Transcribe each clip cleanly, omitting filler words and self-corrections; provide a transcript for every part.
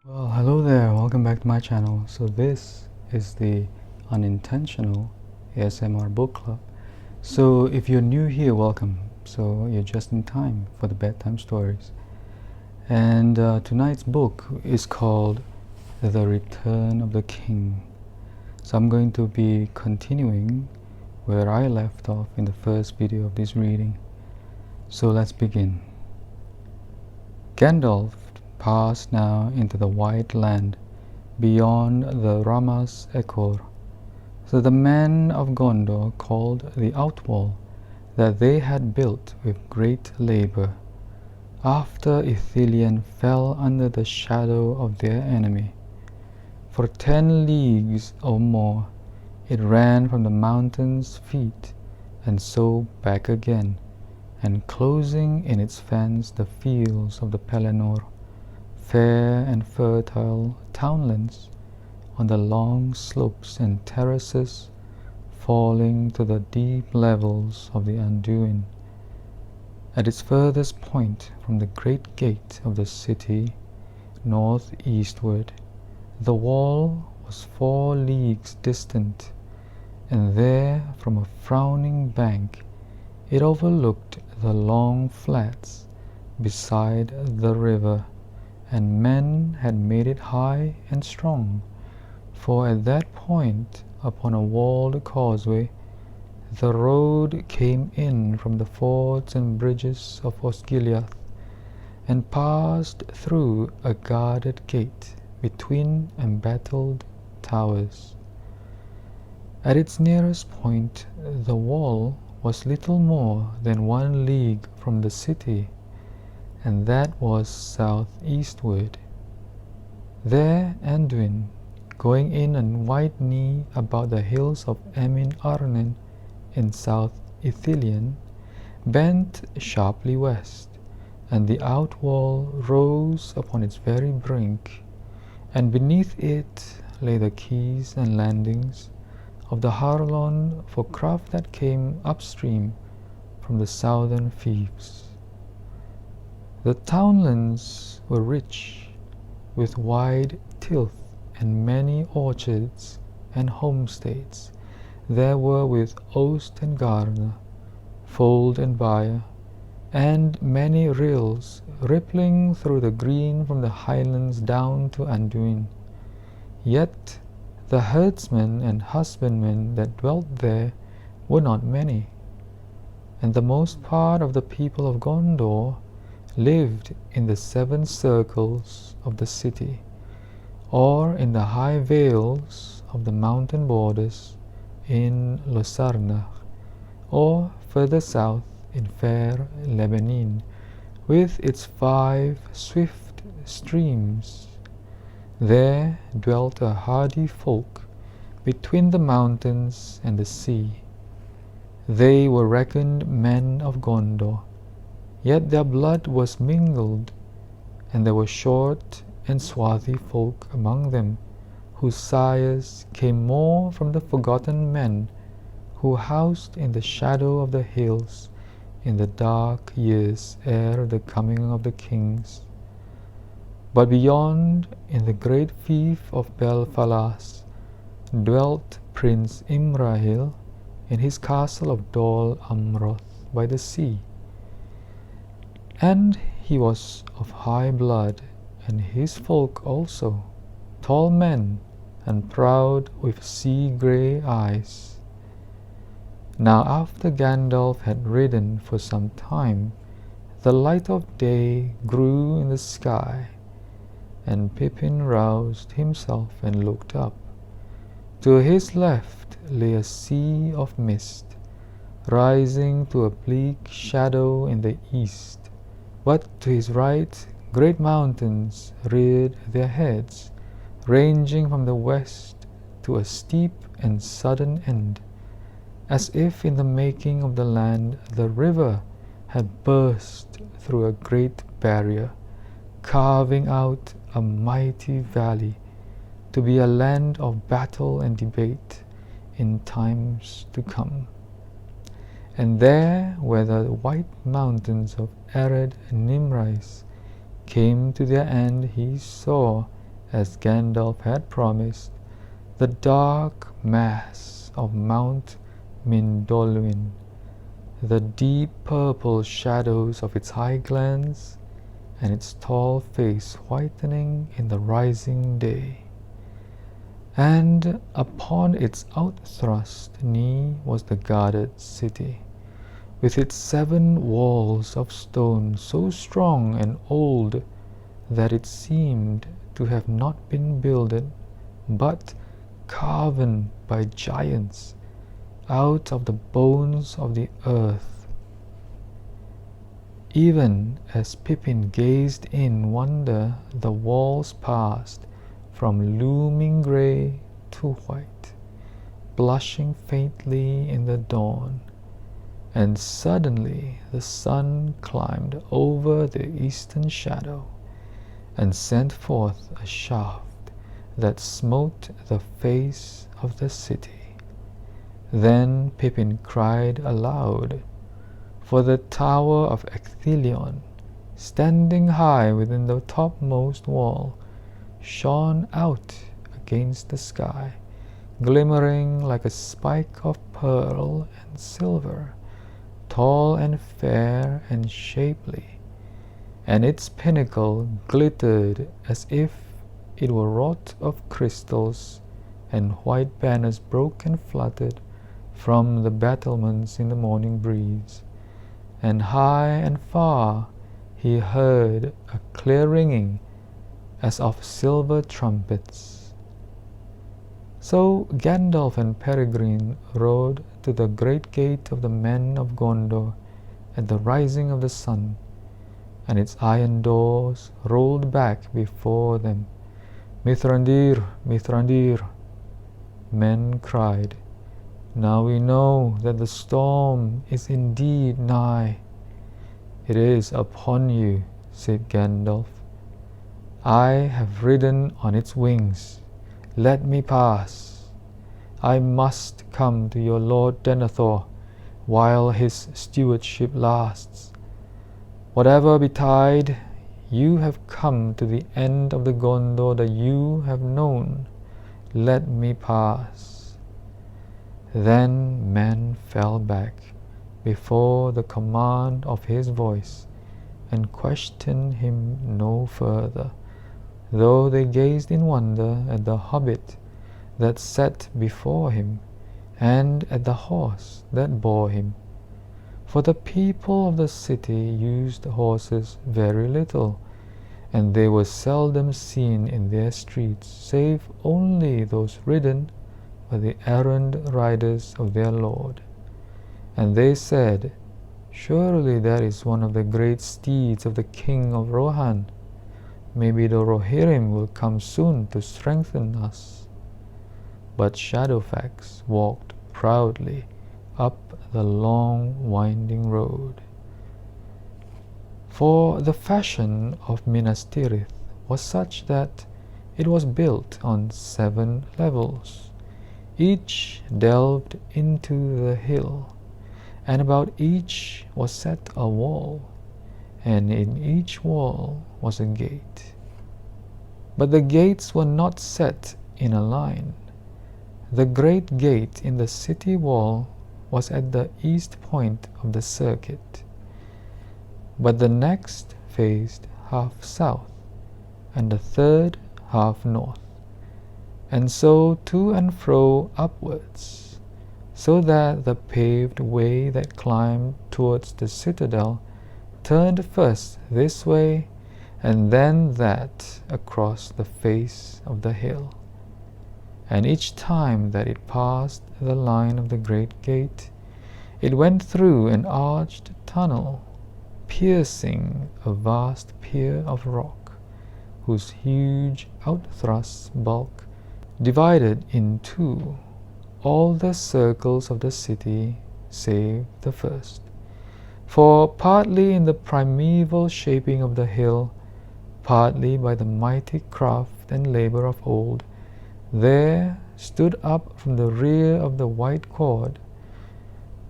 Well, hello there, welcome back to my channel. So this is the Unintentional ASMR Book Club. So if you're new here, welcome. So you're just in time for the bedtime stories. And tonight's book is called The Return of the King. So I'm going to be continuing where I left off in the first video of this reading. So let's begin. Gandalf passed now into the white land beyond the Ramas Ekor. So the men of Gondor called the outwall that they had built with great labor, after Ithilien fell under the shadow of their enemy. For 10 leagues or more it ran from the mountain's feet, and so back again, enclosing in its fence the fields of the Pelennor, fair and fertile townlands on the long slopes and terraces falling to the deep levels of the Anduin. At its furthest point from the great gate of the city, northeastward, the wall was 4 leagues distant, and there, from a frowning bank, it overlooked the long flats beside the river, and men had made it high and strong, for at that point, upon a walled causeway, the road came in from the fords and bridges of Osgiliath, and passed through a guarded gate between embattled towers. At its nearest point, the wall was little more than 1 league from the city, and that was southeastward. There Anduin, going in on white knee about the hills of Emin Arnen in South Ithilien, bent sharply west, and the outwall rose upon its very brink, and beneath it lay the quays and landings of the Harlon for craft that came upstream from the southern fiefs. The townlands were rich, with wide tilth and many orchards and homesteads. There were with oast and garner, fold and byre, and many rills rippling through the green from the highlands down to Anduin. Yet the herdsmen and husbandmen that dwelt there were not many, and the most part of the people of Gondor lived in the 7 circles of the city, or in the high vales of the mountain borders in Losarnach, or further south in fair Lebanon, with its 5 swift streams. There dwelt a hardy folk between the mountains and the sea. They were reckoned men of Gondor, yet their blood was mingled, and there were short and swarthy folk among them, whose sires came more from the forgotten men who housed in the shadow of the hills in the dark years ere the coming of the kings. But beyond, in the great fief of Belfalas, dwelt Prince Imrahil in his castle of Dol Amroth by the sea. And he was of high blood, and his folk also, tall men, and proud with sea-grey eyes. Now after Gandalf had ridden for some time, the light of day grew in the sky, and Pippin roused himself and looked up. To his left lay a sea of mist, rising to a bleak shadow in the east. But to his right, great mountains reared their heads, ranging from the west to a steep and sudden end, as if in the making of the land the river had burst through a great barrier, carving out a mighty valley, to be a land of battle and debate in times to come. And there, where the white mountains of Ered and Nimrais came to their end, he saw as Gandalf had promised, the dark mass of Mount Mindolluin, the deep purple shadows of its high glens, and its tall face whitening in the rising day. And upon its outthrust knee was the guarded city, with its 7 walls of stone so strong and old that it seemed to have not been builded, but carven by giants out of the bones of the earth. Even as Pippin gazed in wonder, the walls passed from looming grey to white, blushing faintly in the dawn, and suddenly the sun climbed over the eastern shadow and sent forth a shaft that smote the face of the city. Then Pippin cried aloud, for the tower of Ecthelion, standing high within the topmost wall, shone out against the sky, glimmering like a spike of pearl and silver, tall and fair and shapely, and its pinnacle glittered as if it were wrought of crystals, and white banners broke and fluttered from the battlements in the morning breeze. And high and far he heard a clear ringing as of silver trumpets. So Gandalf and Peregrine rode to the great gate of the men of Gondor at the rising of the sun, and its iron doors rolled back before them. Mithrandir, Mithrandir, men cried. Now we know that the storm is indeed nigh. It is upon you, said Gandalf. I have ridden on its wings. Let me pass. I must come to your Lord Denethor while his stewardship lasts. Whatever betide, you have come to the end of the Gondor that you have known. Let me pass. Then men fell back before the command of his voice, and questioned him no further, though they gazed in wonder at the hobbit that sat before him, and at the horse that bore him. For the people of the city used horses very little, and they were seldom seen in their streets, save only those ridden by the errant riders of their lord. And they said, Surely that is one of the great steeds of the king of Rohan. Maybe the Rohirrim will come soon to strengthen us. But Shadowfax walked proudly up the long winding road. For the fashion of Minas Tirith was such that it was built on 7 levels, each delved into the hill, and about each was set a wall, and in each wall was a gate. But the gates were not set in a line. The great gate in the city wall was at the east point of the circuit, but the next faced half south, and the third half north, and so to and fro upwards, so that the paved way that climbed towards the citadel turned first this way and then that across the face of the hill. And each time that it passed the line of the great gate, it went through an arched tunnel, piercing a vast pier of rock, whose huge outthrust bulk divided in two all the circles of the city save the first. For partly in the primeval shaping of the hill, partly by the mighty craft and labor of old, there stood up from the rear of the white cord,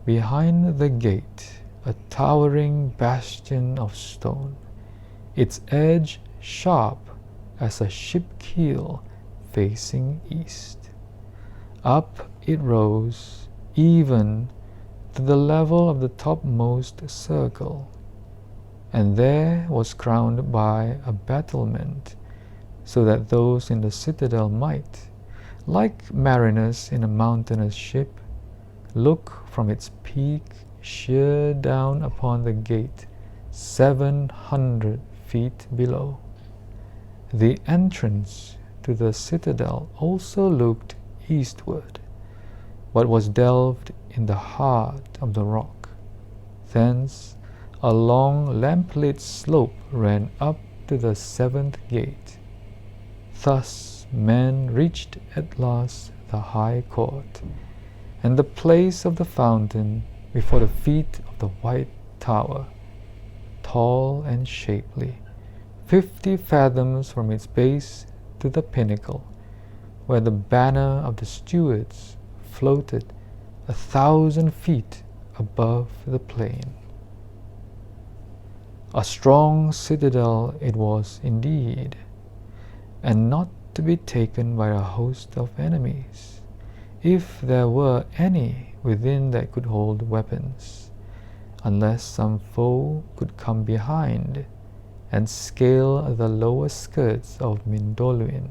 behind the gate, a towering bastion of stone, its edge sharp as a ship keel facing east. Up it rose, even to the level of the topmost circle, and there was crowned by a battlement, so that those in the citadel might, like mariners in a mountainous ship, look from its peak sheer down upon the gate 700 feet below. The entrance to the citadel also looked eastward, but was delved in the heart of the rock. Thence a long lamplit slope ran up to the seventh gate. Thus men reached at last the high court, and the place of the fountain before the feet of the white tower, tall and shapely, 50 fathoms from its base to the pinnacle, where the banner of the Stuarts floated 1,000 feet above the plain. A strong citadel it was indeed, and not to be taken by a host of enemies, if there were any within that could hold weapons, unless some foe could come behind and scale the lower skirts of Mindoluin,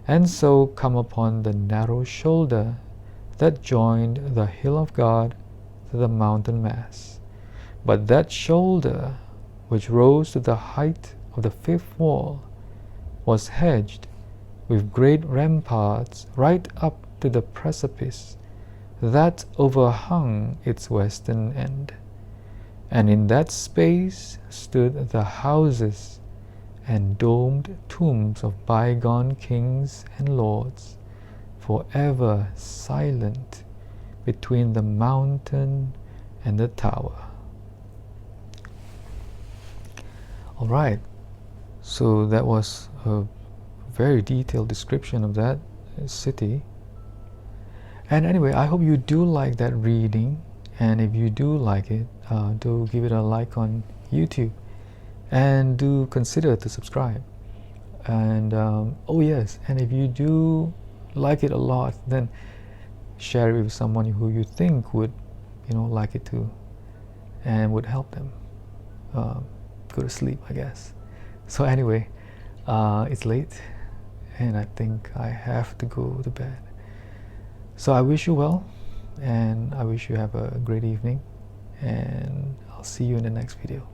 and so come upon the narrow shoulder that joined the hill of God to the mountain mass. But that shoulder, which rose to the height of the fifth wall, was hedged with great ramparts right up to the precipice that overhung its western end. And in that space stood the houses and domed tombs of bygone kings and lords, forever silent between the mountain and the tower. All right, so that was a very detailed description of that city. And anyway, I hope you do like that reading, and if you do like it, do give it a like on YouTube, and do consider to subscribe. And oh yes, and if you do like it a lot, then share it with someone who you think would, like it too, and would help them go to sleep, I guess. So anyway, it's late, and I think I have to go to bed. So I wish you well, and I wish you have a great evening, and I'll see you in the next video.